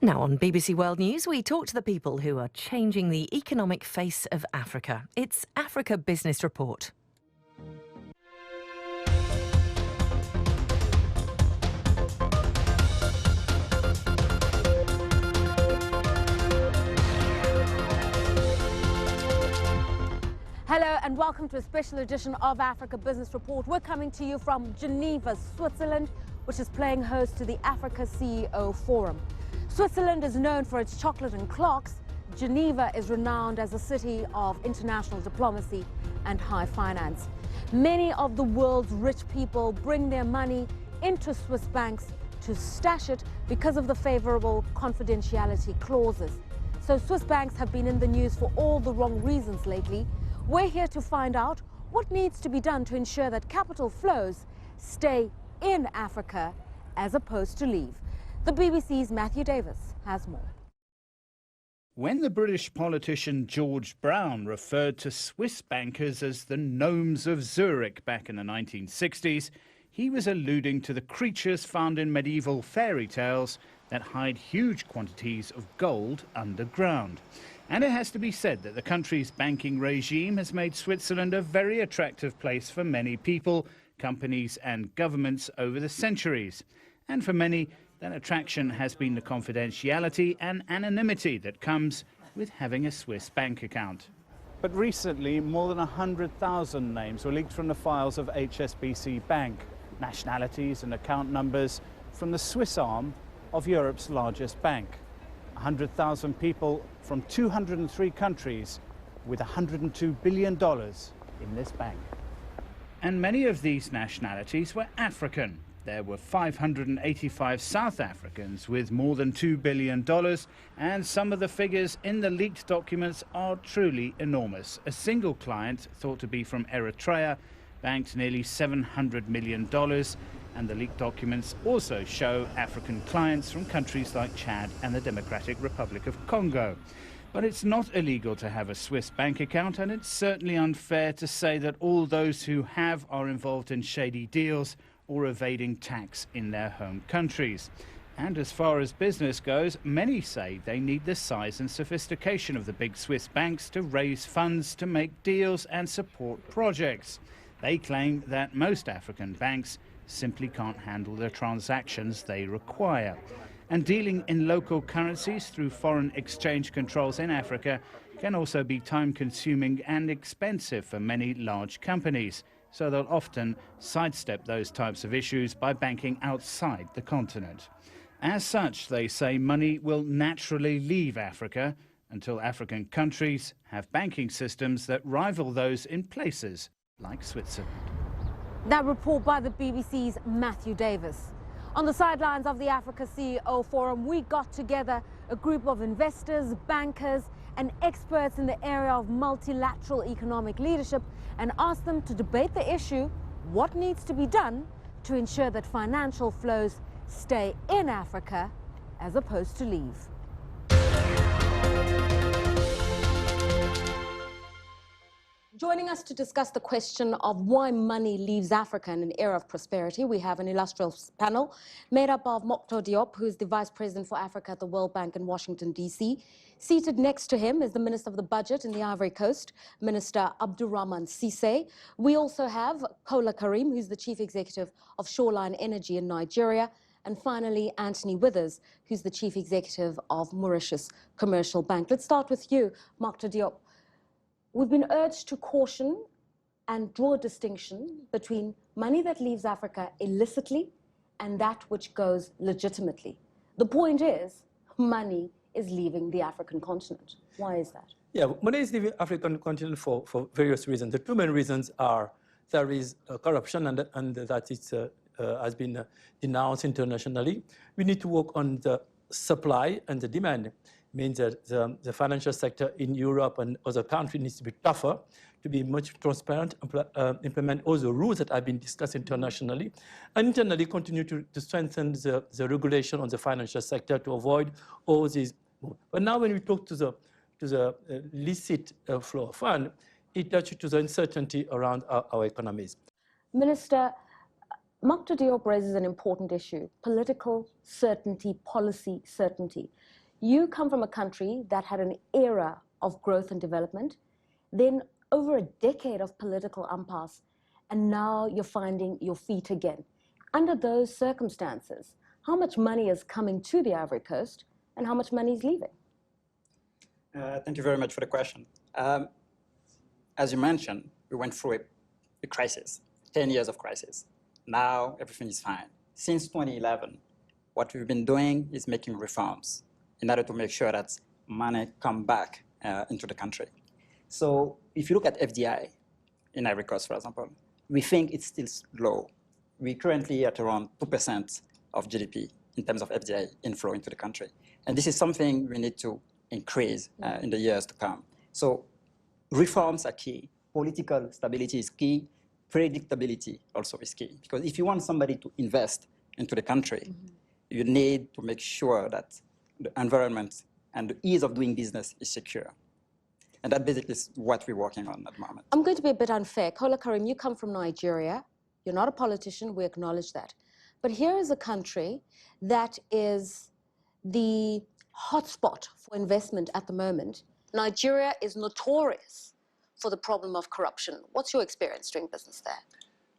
Now on BBC World News, we talk to the people who are changing the economic face of Africa. It's Africa Business Report. Hello and welcome to a special edition of Africa Business Report. We're coming to you from Geneva, Switzerland, which is playing host to the Africa CEO Forum. Switzerland is known for its chocolate and clocks. Geneva is renowned as a city of international diplomacy and high finance. Many of the world's rich people bring their money into Swiss banks to stash it because of the favorable confidentiality clauses. So Swiss banks have been in the news for all the wrong reasons lately. We're here to find out what needs to be done to ensure that capital flows stay in Africa as opposed to leave. The BBC's Matthew Davis has more. When the British politician George Brown referred to Swiss bankers as the gnomes of Zurich back in the 1960s, he was alluding to the creatures found in medieval fairy tales that hide huge quantities of gold underground. And it has to be said that the country's banking regime has made Switzerland a very attractive place for many people, companies and governments over the centuries. And for many, that attraction has been the confidentiality and anonymity that comes with having a Swiss bank account. But recently, more than 100,000 names were leaked from the files of HSBC Bank, nationalities and account numbers from the Swiss arm of Europe's largest bank. 100,000 people from 203 countries with $102 billion in this bank. And many of these nationalities were African. There were 585 South Africans with more than $2 billion, and some of the figures in the leaked documents are truly enormous. A single client, thought to be from Eritrea, banked nearly $700 million, and the leaked documents also show African clients from countries like Chad and the Democratic Republic of Congo. But it's not illegal to have a Swiss bank account, and it's certainly unfair to say that all those who have are involved in shady deals or evading tax in their home countries. And as far as business goes, many say they need the size and sophistication of the big Swiss banks to raise funds to make deals and support projects. They claim that most African banks simply can't handle the transactions they require. And dealing in local currencies through foreign exchange controls in Africa can also be time-consuming and expensive for many large companies. So they'll often sidestep those types of issues by banking outside the continent. As such, they say money will naturally leave Africa until African countries have banking systems that rival those in places like Switzerland. That report by the BBC's Matthew Davis. On the sidelines of the Africa CEO Forum, we got together a group of investors, bankers and experts in the area of multilateral economic leadership and asked them to debate the issue, what needs to be done to ensure that financial flows stay in Africa as opposed to leave. Joining us to discuss the question of why money leaves Africa in an era of prosperity, we have an illustrious panel made up of Mokhtar Diop, who is the Vice President for Africa at the World Bank in Washington, D.C. Seated next to him is the Minister of the Budget in the Ivory Coast, Ministre Abdourahmane Cissé. We also have Kola Karim, who's the Chief Executive of Shoreline Energy in Nigeria. And finally, Anthony Withers, who's the Chief Executive of Mauritius Commercial Bank. Let's start with you, Mokhtar Diop. We've been urged to caution and draw a distinction between money that leaves Africa illicitly and that which goes legitimately. The point is, money is leaving the African continent. Why is that? Yeah, money is leaving the African continent for various reasons. The two main reasons are there is corruption and that it has been denounced internationally. We need to work on the supply and the demand. Means that the financial sector in Europe and other countries needs to be tougher, to be much transparent, implement all the rules that have been discussed internationally, and internally continue to strengthen the regulation on the financial sector to avoid all these. But now when we talk to the licit flow of funds, it touches to the uncertainty around our economies. Minister, Mokto Diop raises an important issue: political certainty, policy certainty. You come from a country that had an era of growth and development, then over a decade of political impasse, and now you're finding your feet again. Under those circumstances, how much money is coming to the Ivory Coast and how much money is leaving? Thank you very much for the question. As you mentioned, we went through a crisis, 10 years of crisis. Now everything is fine. Since 2011, what we've been doing is making reforms in order to make sure that money come back into the country. So if you look at FDI in Ivory Coast, for example, we think it's still low. We're currently at around 2% of GDP in terms of FDI inflow into the country. And this is something we need to increase in the years to come. So reforms are key. Political stability is key. Predictability also is key. Because if you want somebody to invest into the country, you need to make sure that the environment and the ease of doing business is secure. And that basically is what we're working on at the moment. I'm going to be a bit unfair. Kola Karim, you come from Nigeria. You're not a politician, we acknowledge that. But here is a country that is the hotspot for investment at the moment. Nigeria is notorious for the problem of corruption. What's your experience doing business there?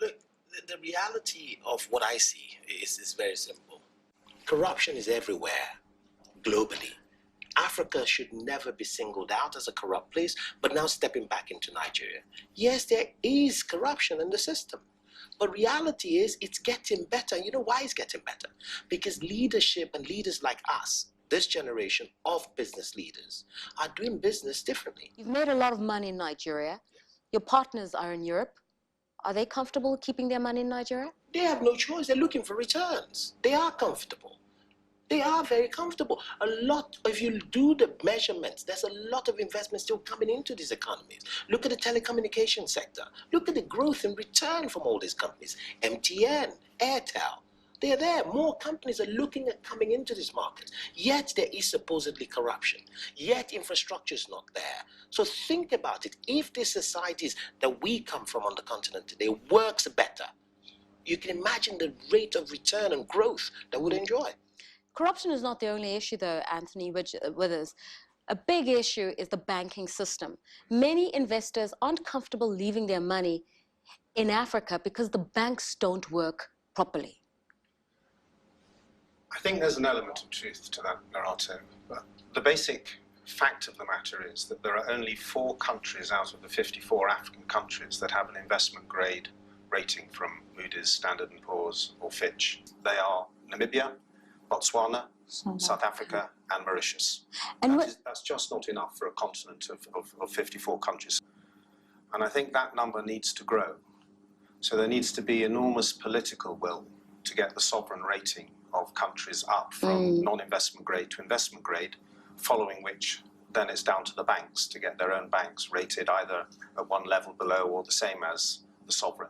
Look, the reality of what I see is very simple. Corruption is everywhere, globally. Africa should never be singled out as a corrupt place, but now stepping back into Nigeria. Yes, there is corruption in the system, but reality is it's getting better. You know why it's getting better? Because leadership and leaders like us, this generation of business leaders, are doing business differently. You've made a lot of money in Nigeria. Your partners are in Europe. Are they comfortable keeping their money in Nigeria? They have no choice. They're looking for returns. They are comfortable. They are very comfortable. A lot, if you do the measurements, there's a lot of investment still coming into these economies. Look at the telecommunications sector. Look at the growth in return from all these companies. MTN, Airtel, they're there. More companies are looking at coming into this market. Yet there is supposedly corruption. Yet infrastructure is not there. So think about it. If the societies that we come from on the continent today works better, you can imagine the rate of return and growth that we'd enjoy. Corruption is not the only issue, though, Anthony Withers. A big issue is the banking system. Many investors aren't comfortable leaving their money in Africa because the banks don't work properly. I think there's an element of truth to that, Lerato. But the basic fact of the matter is that there are only 4 countries out of the 54 African countries that have an investment grade rating from Moody's, Standard & Poor's or Fitch. They are Namibia, Botswana, South Africa and Mauritius. And that's just not enough for a continent of 54 countries. And I think that number needs to grow. So there needs to be enormous political will to get the sovereign rating of countries up from non-investment grade to investment grade, following which then it's down to the banks to get their own banks rated either at one level below or the same as the sovereign.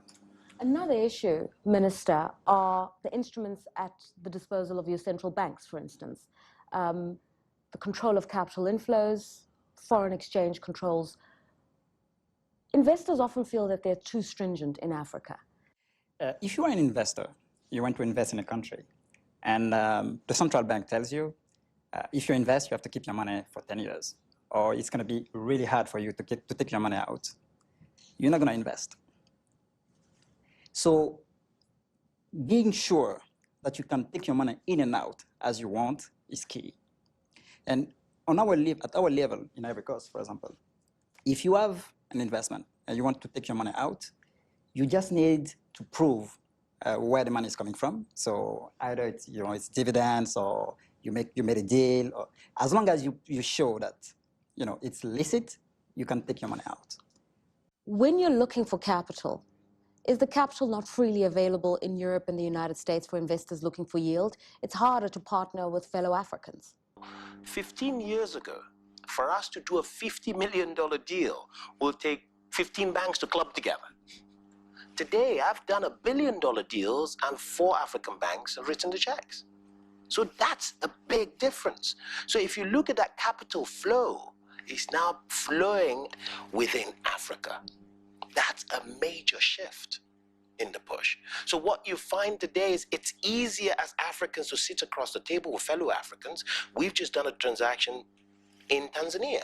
Another issue, Minister, are the instruments at the disposal of your central banks, for instance. The control of capital inflows, foreign exchange controls. Investors often feel that they're too stringent in Africa. If you are an investor, you want to invest in a country, and the central bank tells you, if you invest, you have to keep your money for 10 years, or it's going to be really hard for you to take your money out, you're not going to invest. So being sure that you can take your money in and out as you want is key. And at our level in Ivory Coast, for example, if you have an investment and you want to take your money out, you just need to prove where the money is coming from. So either it's dividends or you made a deal. Or, as long as you show that it's licit, you can take your money out. When you're looking for capital, is the capital not freely available in Europe and the United States for investors looking for yield? It's harder to partner with fellow Africans. 15 years ago, for us to do a $50 million deal will take 15 banks to club together. Today, I've done $1 billion deals and 4 African banks have written the checks. So that's a big difference. So if you look at that capital flow, it's now flowing within Africa. That's a major shift in the push. So what you find today is it's easier as Africans to sit across the table with fellow Africans. We've just done a transaction in Tanzania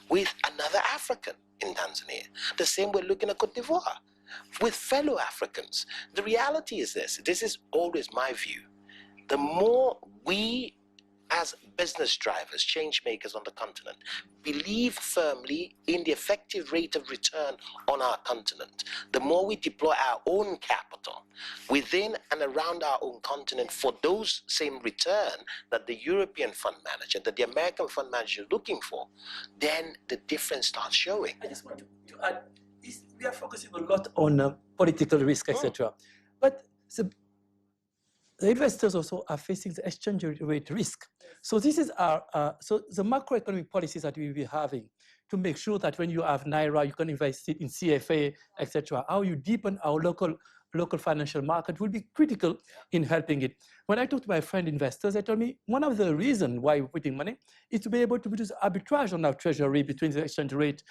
with another African in Tanzania. The same we're looking at Cote d'Ivoire with fellow Africans. The reality is this is always my view. The more we as business drivers, change makers on the continent, believe firmly in the effective rate of return on our continent, the more we deploy our own capital within and around our own continent for those same return that the European fund manager, that the American fund manager is looking for, then the difference starts showing. I just want to add, we are focusing a lot on political risk, etc. But the investors also are facing the exchange rate risk. So this is so the macroeconomic policies that we will be having to make sure that when you have Naira, you can invest it in CFA, etc. How you deepen our local financial market will be critical in helping it. When I talk to my friend investors, they told me one of the reasons why we're putting money is to be able to produce arbitrage on our treasury between the exchange rate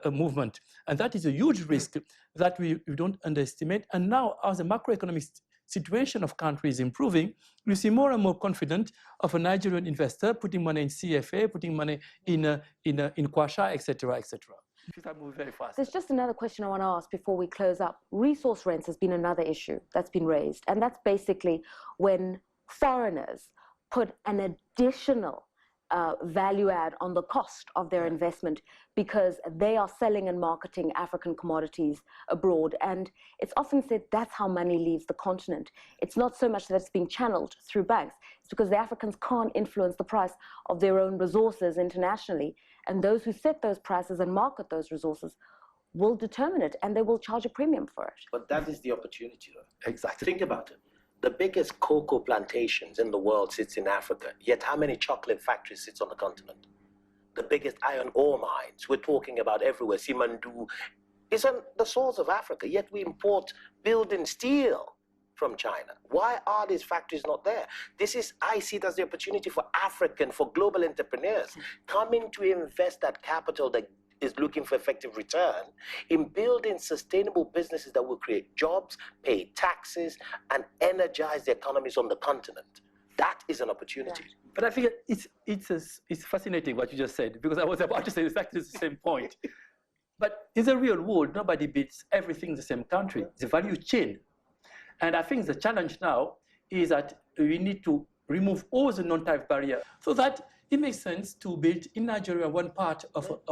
movement. And that is a huge risk that we don't underestimate. And now as the macroeconomic situation of countries improving, we see more and more confident of a Nigerian investor putting money in CFA, putting money in Kwasha, etc., etc. Things are moving very fast. There's just another question I want to ask before we close up. Resource rents has been another issue that's been raised, and that's basically when foreigners put an additional value add on the cost of their investment because they are selling and marketing African commodities abroad. And it's often said that's how money leaves the continent. It's not so much that it's being channeled through banks. It's because the Africans can't influence the price of their own resources internationally. And those who set those prices and market those resources will determine it, and they will charge a premium for it. But that is the opportunity, though. Exactly. Think about it. The biggest cocoa plantations in the world sits in Africa, yet how many chocolate factories sits on the continent? The biggest iron ore mines, we're talking about everywhere, Simandu, is on the source of Africa, yet we import building steel from China. Why are these factories not there? I see it as the opportunity for for global entrepreneurs coming to invest that capital that is looking for effective return in building sustainable businesses that will create jobs, pay taxes, and energize the economies on the continent. That is an opportunity. Yeah. But I think it's fascinating what you just said, because I was about to say exactly the same point. But in the real world, nobody builds everything in the same country. It's a value chain. And I think the challenge now is that we need to remove all the non-tariff barriers so that it makes sense to build in Nigeria one part of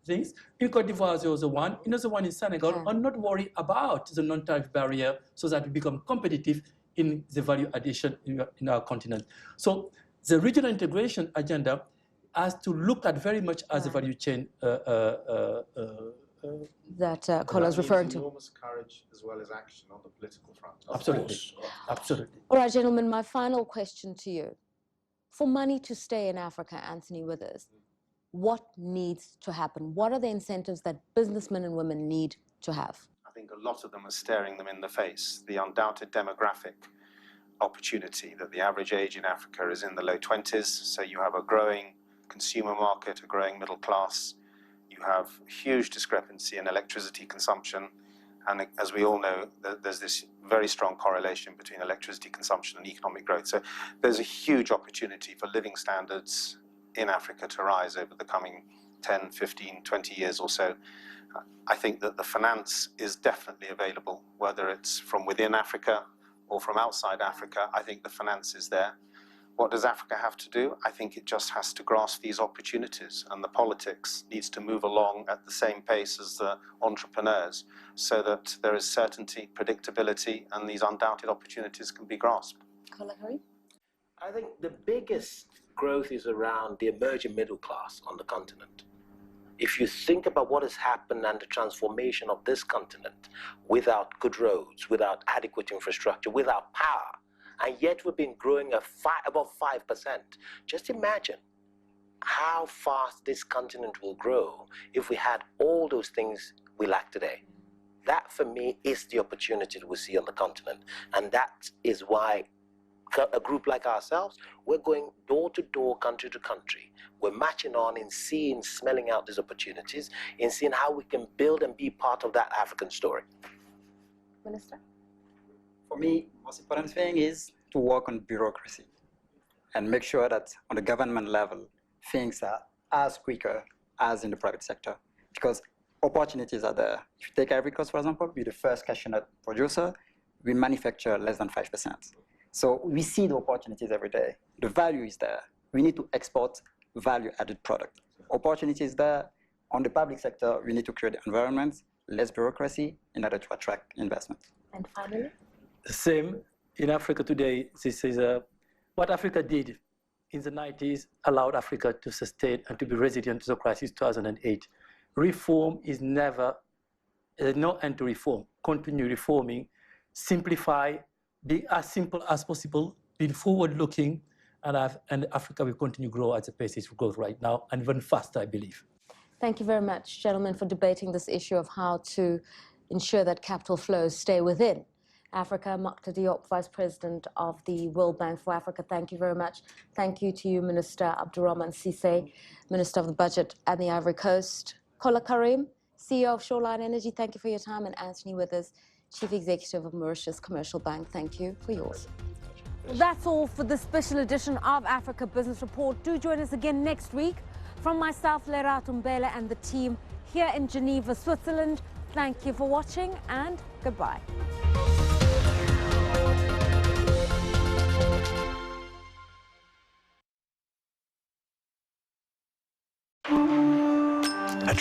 things. In Cote d'Ivoire, there was one, another one in Senegal, and not worry about the non-tariff barrier so that we become competitive in the value addition in our continent. So the regional integration agenda has to look at very much as a value chain that Kola's referring to. Enormous courage as well as action on the political front. Absolutely. Absolutely. All right, gentlemen, my final question to you. For money to stay in Africa, Anthony Withers, what needs to happen? What are the incentives that businessmen and women need to have? I think a lot of them are staring them in the face. The undoubted demographic opportunity that the average age in Africa is in the low 20s. So you have a growing consumer market, a growing middle class. You have huge discrepancy in electricity consumption. And as we all know, there's this very strong correlation between electricity consumption and economic growth. So there's a huge opportunity for living standards in Africa to rise over the coming 10, 15, 20 years or so. I think that the finance is definitely available, whether it's from within Africa or from outside Africa. I think the finance is there. What does Africa have to do? I think it just has to grasp these opportunities, and the politics needs to move along at the same pace as the entrepreneurs so that there is certainty, predictability, and these undoubted opportunities can be grasped. I think the biggest growth is around the emerging middle class on the continent. If you think about what has happened and the transformation of this continent without good roads, without adequate infrastructure, without power, and yet we've been growing above 5%. Just imagine how fast this continent will grow if we had all those things we lack today. That, for me, is the opportunity that we see on the continent. And that is why a group like ourselves, we're going door to door, country to country. We're matching on in seeing, smelling out these opportunities, in seeing how we can build and be part of that African story. Minister? For me, the most important thing is to work on bureaucracy and make sure that on the government level, things are as quicker as in the private sector, because opportunities are there. If you take Ivory Coast, for example, we're the first cashew nut producer. We manufacture less than 5%. So we see the opportunities every day. The value is there. We need to export value-added product. Opportunity is there. On the public sector, we need to create environments, less bureaucracy in order to attract investment. And finally? The same in Africa today. This is what Africa did in the 90s allowed Africa to sustain and to be resilient to the crisis 2008. Reform is never, there's no end to reform. Continue reforming, simplify, be as simple as possible, be forward-looking, and Africa will continue to grow at the pace it grows right now, and even faster, I believe. Thank you very much, gentlemen, for debating this issue of how to ensure that capital flows stay within Africa. Makta Diop, Vice President of the World Bank for Africa, thank you very much. Thank you to you, Minister Abdourahmane Cissé, Minister of the Budget and the Ivory Coast. Kola Karim, CEO of Shoreline Energy, thank you for your time. And Anthony Withers, Chief Executive of Mauritius Commercial Bank, thank you for yours. Well, that's all for this special edition of Africa Business Report. Do join us again next week. From myself, Lerato Mbele, and the team here in Geneva, Switzerland, thank you for watching and goodbye. A